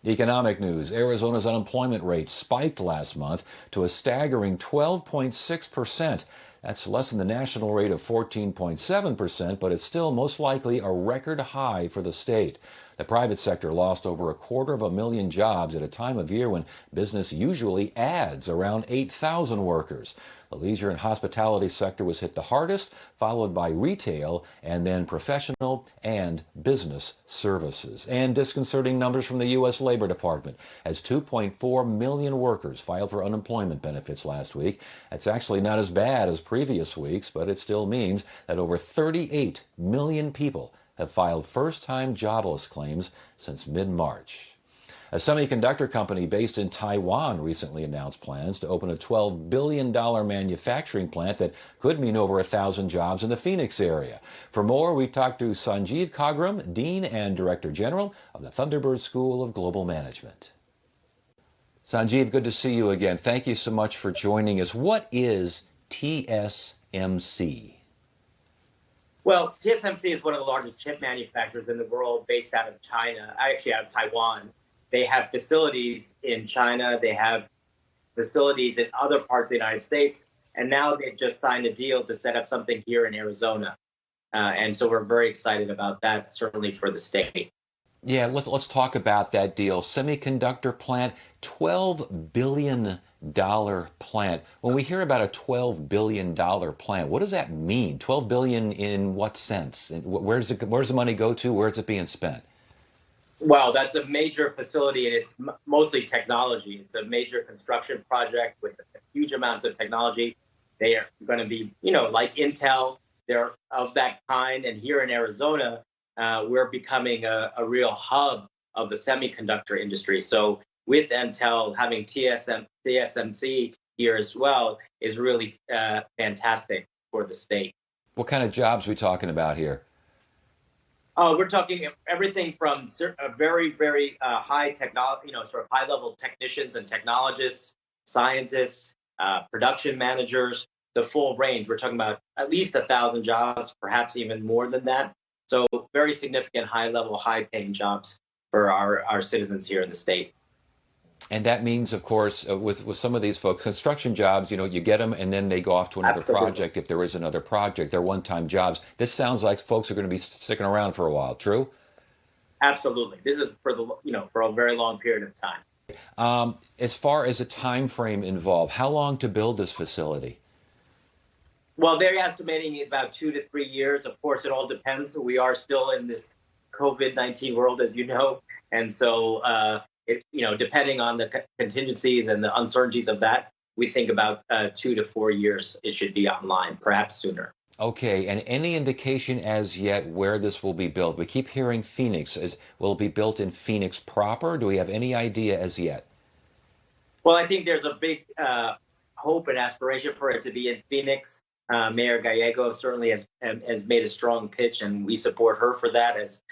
Economic news. Arizona's unemployment rate spiked last month to a staggering 12.6%. That's less than the national rate of 14.7%, but it's still most likely a record high for the state. The private sector lost over 250,000 jobs at a time of year when business usually adds around 8,000 workers. The leisure and hospitality sector was hit the hardest, followed by retail and then professional and business services. And disconcerting numbers from the U.S. Labor Department, as 2.4 million workers filed for unemployment benefits last week. That's actually not as bad as previous weeks, but it still means that over 38 million people have filed first-time jobless claims since mid-March. A semiconductor company based in Taiwan recently announced plans to open a $12 billion manufacturing plant that could mean over 1,000 jobs in the Phoenix area. For more, we talked to Sanjeev Khagram, Dean and Director General of the Thunderbird School of Global Management. Sanjeev, good to see you again. Thank you so much for joining us. What is TSMC? Well, TSMC is one of the largest chip manufacturers in the world based out of China, actually out of Taiwan. They have facilities in China. They have facilities in other parts of the United States. And now they've just signed a deal to set up something here in Arizona. And so we're very excited about that, certainly for the state. Yeah, let's talk about that deal. Semiconductor plant, $12 billion plant. When we hear about a $12 billion plant, what does that mean? $12 billion in what sense? And where's the money go to? Where's it being spent? Well, that's a major facility, and it's mostly technology. It's a major construction project with huge amounts of technology. They are going to be, like Intel, they're of that kind. And here in Arizona, we're becoming a real hub of the semiconductor industry. So with Intel, having TSMC here as well is really fantastic for the state. What kind of jobs are we talking about here? We're talking everything from very, very high technology, sort of high-level technicians and technologists, scientists, production managers, the full range. We're talking about at least 1,000 jobs, perhaps even more than that. So very significant, high-level, high-paying jobs for our citizens here in the state. And that means, of course, with some of these folks, construction jobs, you get them and then they go off to another project if there is another project. They're one-time jobs. This sounds like folks are going to be sticking around for a while. True? Absolutely. This is for for a very long period of time. As far as a time frame involved, how long to build this facility? Well, they're estimating about 2 to 3 years. Of course, it all depends. We are still in this COVID-19 world, as you know, and so. Depending on the contingencies and the uncertainties of that, we think about 2 to 4 years it should be online, perhaps sooner. Okay, and any indication as yet where this will be built? We keep hearing Phoenix. Will it be built in Phoenix proper? Do we have any idea as yet? Well, I think there's a big hope and aspiration for it to be in Phoenix. Mayor Gallego certainly has made a strong pitch, and we support her for that as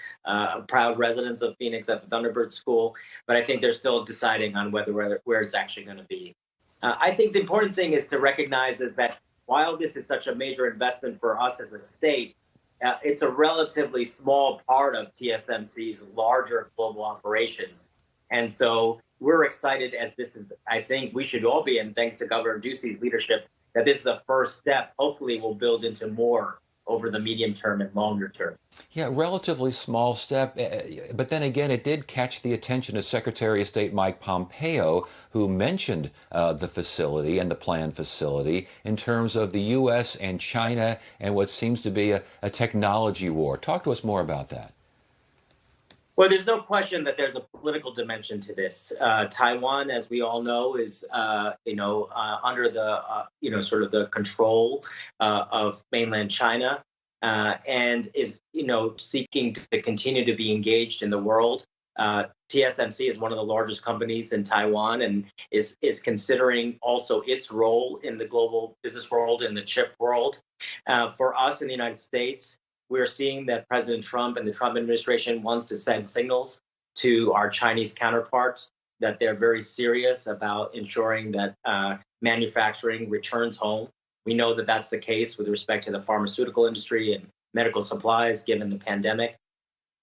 proud residents of Phoenix at the Thunderbird School. But I think they're still deciding on where it's actually going to be. I think the important thing is to recognize is that while this is such a major investment for us as a state, it's a relatively small part of TSMC's larger global operations. And so we're excited as this is, I think we should all be, and thanks to Governor Ducey's leadership, that this is a first step. Hopefully we'll build into more over the medium term and longer term. Yeah, relatively small step. But then again, it did catch the attention of Secretary of State Mike Pompeo, who mentioned the facility and the planned facility in terms of the U.S. and China and what seems to be a technology war. Talk to us more about that. Well, there's no question that there's a political dimension to this. Taiwan, as we all know, is under the sort of the control of mainland China, and is seeking to continue to be engaged in the world. TSMC is one of the largest companies in Taiwan and is considering also its role in the global business world, in the chip world. For us in the United States, we're seeing that President Trump and the Trump administration wants to send signals to our Chinese counterparts that they're very serious about ensuring that manufacturing returns home. We know that that's the case with respect to the pharmaceutical industry and medical supplies, given the pandemic.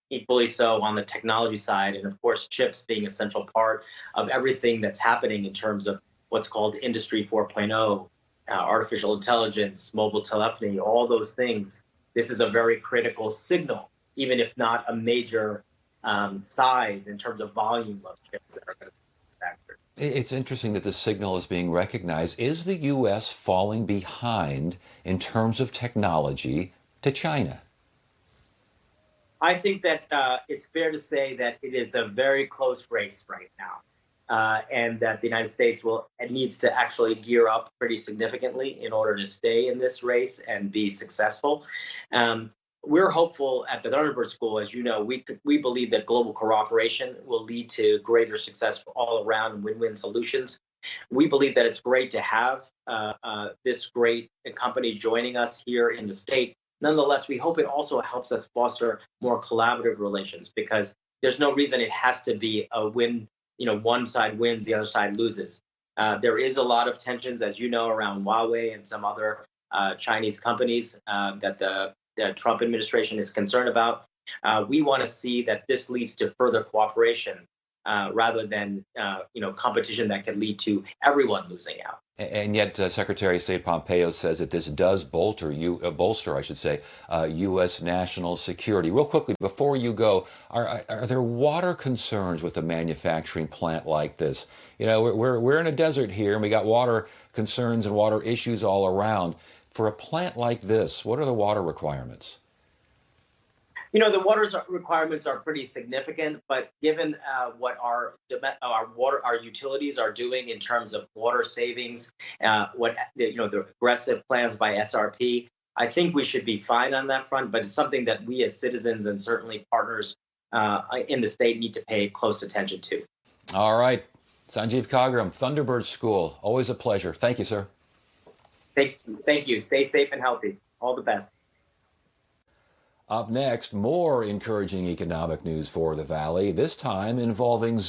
equally so on the technology side. And of course, chips being a central part of everything that's happening in terms of what's called Industry 4.0, artificial intelligence, mobile telephony, all those things. This is a very critical signal, even if not a major size in terms of volume of chips that are going to be manufactured. It's interesting that the signal is being recognized. Is the U.S. falling behind in terms of technology to China? I think that it's fair to say that it is a very close race right now, and that the United States needs to actually gear up pretty significantly in order to stay in this race and be successful. Um, we're hopeful at the Thunderbird School, as you know, we believe that global cooperation will lead to greater success for all around win-win solutions. We believe that it's great to have this great company joining us here in the state. Nonetheless, we hope it also helps us foster more collaborative relations because there's no reason it has to be a win. One side wins, the other side loses. There is a lot of tensions, as you know, around Huawei and some other Chinese companies that the Trump administration is concerned about. We want to see that this leads to further cooperation rather than competition that could lead to everyone losing out. And yet, Secretary of State Pompeo says that this does bolster, U.S. national security. Real quickly, before you go, are there water concerns with a manufacturing plant like this? We're in a desert here, and we got water concerns and water issues all around. For a plant like this, what are the water requirements? The water requirements are pretty significant, but given what our utilities are doing in terms of water savings, the aggressive plans by SRP, I think we should be fine on that front. But it's something that we as citizens and certainly partners in the state need to pay close attention to. All right, Sanjeev Khagram, Thunderbird School, always a pleasure. Thank you, sir. Thank you. Stay safe and healthy. All the best. Up next, more encouraging economic news for the Valley, this time involving